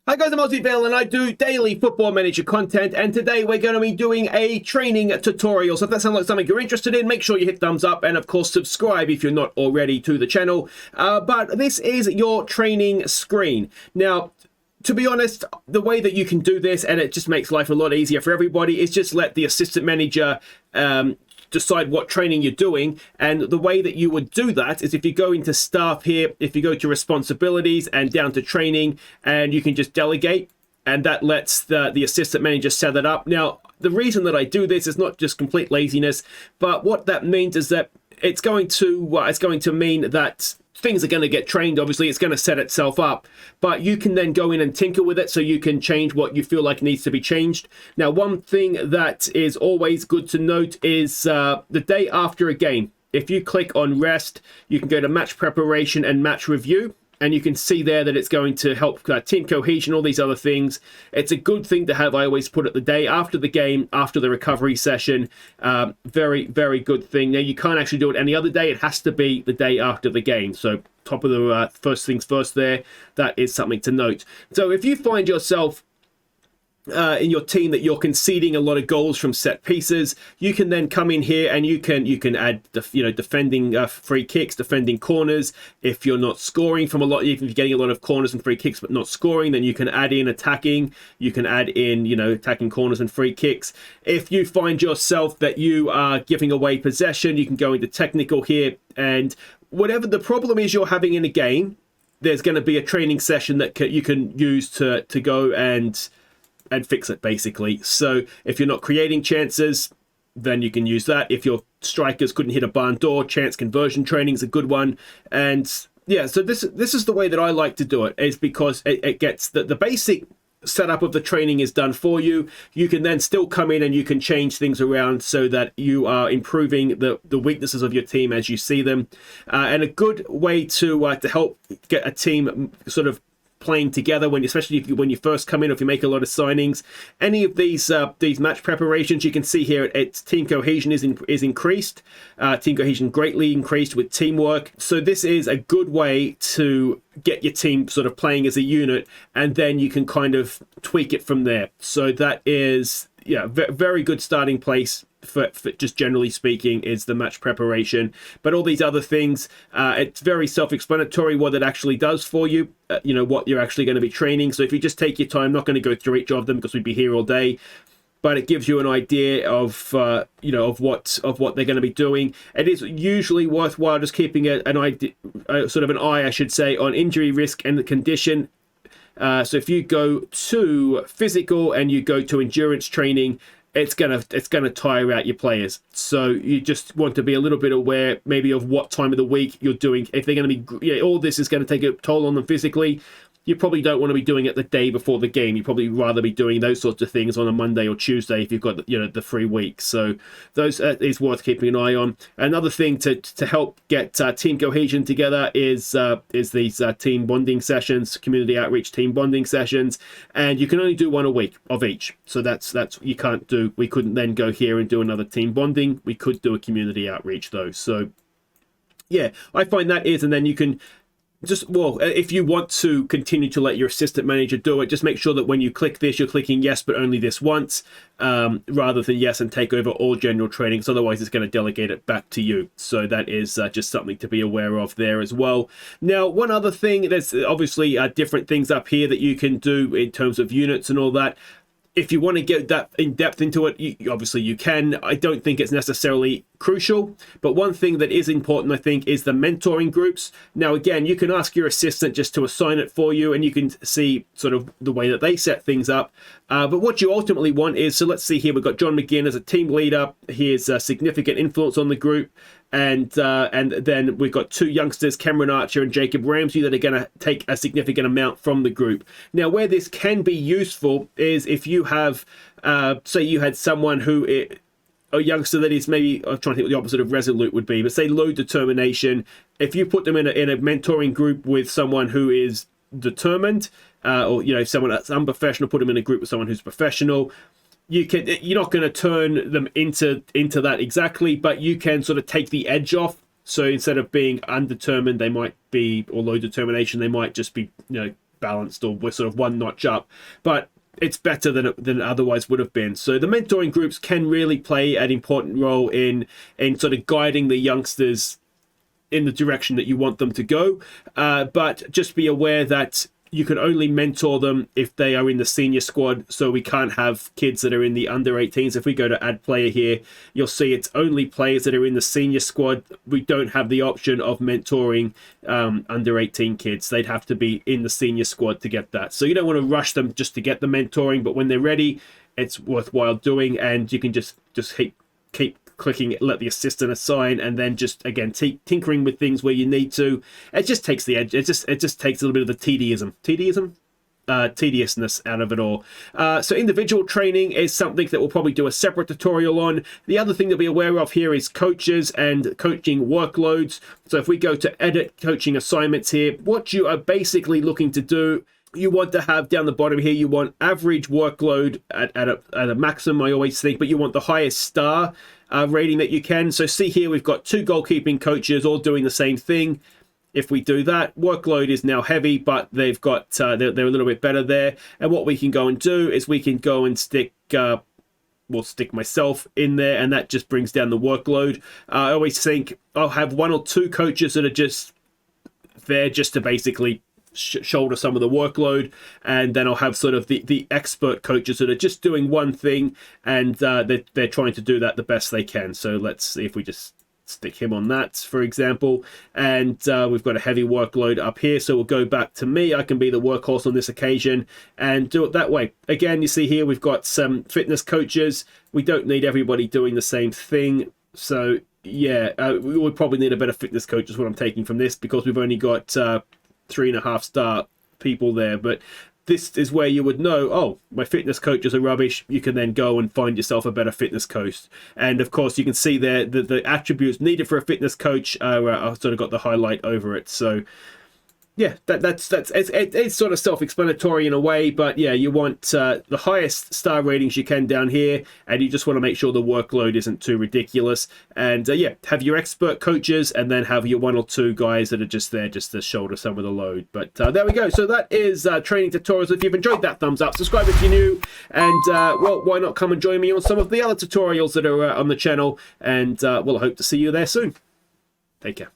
Hi guys, I'm Aussie Villain and I do daily Football Manager content, and today we're going to be doing a training tutorial. So if that sounds like something you're interested in, make sure you hit thumbs up and of course subscribe if you're not already to the channel. But this is your training screen. Now, to be honest, the way that you can do this, and it just makes life a lot easier for everybody, is just let the assistant manager decide what training you're doing. And the way that you would do that is if you go into staff here, if you go to responsibilities and down to training, and you can just delegate, and that lets the assistant manager set it up. Now, the reason that I do this is not just complete laziness, but what that means is that it's going to mean that things are going to get trained. Obviously, it's going to set itself up, but you can then go in and tinker with it, so you can change what you feel like needs to be changed. Now, one thing that is always good to note is the day after a game. If you click on rest, you can go to match preparation and match review, and you can see there that it's going to help team cohesion, all these other things. It's a good thing to have. I always put it the day after the game, after the recovery session. Very, very good thing. Now, you can't actually do it any other day. It has to be the day after the game. So top of the first things first there, that is something to note. So if you find yourself in your team that you're conceding a lot of goals from set pieces, you can then come in here and you can add defending free kicks, defending corners. If you're not scoring from a lot, if you're getting a lot of corners and free kicks but not scoring, then you can add in attacking. You can add in attacking corners and free kicks. If you find yourself that you are giving away possession, you can go into technical here, and whatever the problem is you're having in a game, there's going to be a training session that you can use to go and fix it, basically. So if you're not creating chances, then you can use that. If your strikers couldn't hit a barn door, chance conversion training is a good one. And yeah, so this is the way that I like to do it, is because it gets the basic setup of the training is done for you. You can then still come in and you can change things around so that you are improving the weaknesses of your team as you see them. And a good way to help get a team sort of playing together, especially when you first come in, or if you make a lot of signings, any of these match preparations, you can see here its team cohesion is increased. Team cohesion greatly increased with teamwork. So this is a good way to get your team sort of playing as a unit, and then you can kind of tweak it from there. So that is very good starting place for just generally speaking, is the match preparation. But all these other things, it's very self-explanatory what it actually does for you, what you're actually going to be training. So if you just take your time, I'm not going to go through each of them because we'd be here all day, but it gives you an idea of of what they're going to be doing. It is usually worthwhile just keeping an idea, sort of an eye, I should say, on injury risk and the condition. So if you go to physical and you go to endurance training, it's gonna tire out your players. So you just want to be a little bit aware, maybe, of what time of the week you're doing. If they're going to be, all this is going to take a toll on them physically, you probably don't want to be doing it the day before the game. You probably rather be doing those sorts of things on a Monday or Tuesday if you've got the free week. So those is worth keeping an eye on. Another thing to help get team cohesion together is these team bonding sessions, community outreach team bonding sessions, and you can only do one a week of each. So that's you can't do. We couldn't then go here and do another team bonding. We could do a community outreach though. So yeah, I find that is, and then you can if you want to continue to let your assistant manager do it, just make sure that when you click this, you're clicking yes, but only this once, rather than yes and take over all general training, because otherwise it's going to delegate it back to you. So that is just something to be aware of there as well. Now, one other thing, there's obviously different things up here that you can do in terms of units and all that. If you want to get that in depth into it, obviously you can. I don't think it's necessarily crucial, but one thing that is important, I think, is the mentoring groups. Now, again, you can ask your assistant just to assign it for you, and you can see sort of the way that they set things up. But what you ultimately want is, so let's see here, we've got John McGinn as a team leader. He has a significant influence on the group. And then we've got two youngsters, Cameron Archer and Jacob Ramsey, that are going to take a significant amount from the group. Now, where this can be useful is if you have, say you had someone who, a youngster that is maybe, I'm trying to think what the opposite of resolute would be, but say low determination. If you put them in a mentoring group with someone who is determined, or someone that's unprofessional, put them in a group with someone who's professional. You're not going to turn them into that exactly, but you can sort of take the edge off. So instead of being undetermined, they might be, or low determination, they might just be balanced, or we're sort of one notch up, but it's better than it otherwise would have been. So the mentoring groups can really play an important role in sort of guiding the youngsters in the direction that you want them to go. But just be aware that you can only mentor them if they are in the senior squad. So we can't have kids that are in the under 18s. If we go to add player here, you'll see it's only players that are in the senior squad. We don't have the option of mentoring under 18 kids. They'd have to be in the senior squad to get that. So you don't want to rush them just to get the mentoring, but when they're ready, it's worthwhile doing, and you can just keep clicking let the assistant assign, and then just again tinkering with things where you need to. It just takes the edge. It just takes a little bit of the tediousness out of it all. So individual training is something that we'll probably do a separate tutorial on. The other thing to be aware of here is coaches and coaching workloads. So if we go to edit coaching assignments here, what you are basically looking to do, you want to have down the bottom here, you want average workload at a maximum, I always think, but you want the highest star rating that you can. So see here, we've got 2 goalkeeping coaches all doing the same thing. If we do that, workload is now heavy, but they've got they're a little bit better there. And what we can go and do is we can go and stick myself in there, and that just brings down the workload. I always think I'll have 1 or 2 coaches that are just there just to basically shoulder some of the workload, and then I'll have sort of the expert coaches that are just doing one thing, and they're trying to do that the best they can. So let's see if we just stick him on that, for example, and we've got a heavy workload up here, so we'll go back to me. I can be the workhorse on this occasion and do it that way. Again, you see here we've got some fitness coaches. We don't need everybody doing the same thing, so yeah, we would probably need a better fitness coach is what I'm taking from this, because we've only got 3.5 star people there. But this is where you would know, oh, my fitness coaches are rubbish. You can then go and find yourself a better fitness coach. And of course, you can see there that the attributes needed for a fitness coach I've sort of got the highlight over it. So yeah, it's sort of self-explanatory in a way, but yeah, you want the highest star ratings you can down here, and you just want to make sure the workload isn't too ridiculous. And yeah, have your expert coaches, and then have your 1 or 2 guys that are just there just to shoulder some of the load. But there we go. So that is training tutorials. If you've enjoyed that, thumbs up, subscribe if you're new, and well, why not come and join me on some of the other tutorials that are on the channel, and well, I hope to see you there soon. Take care.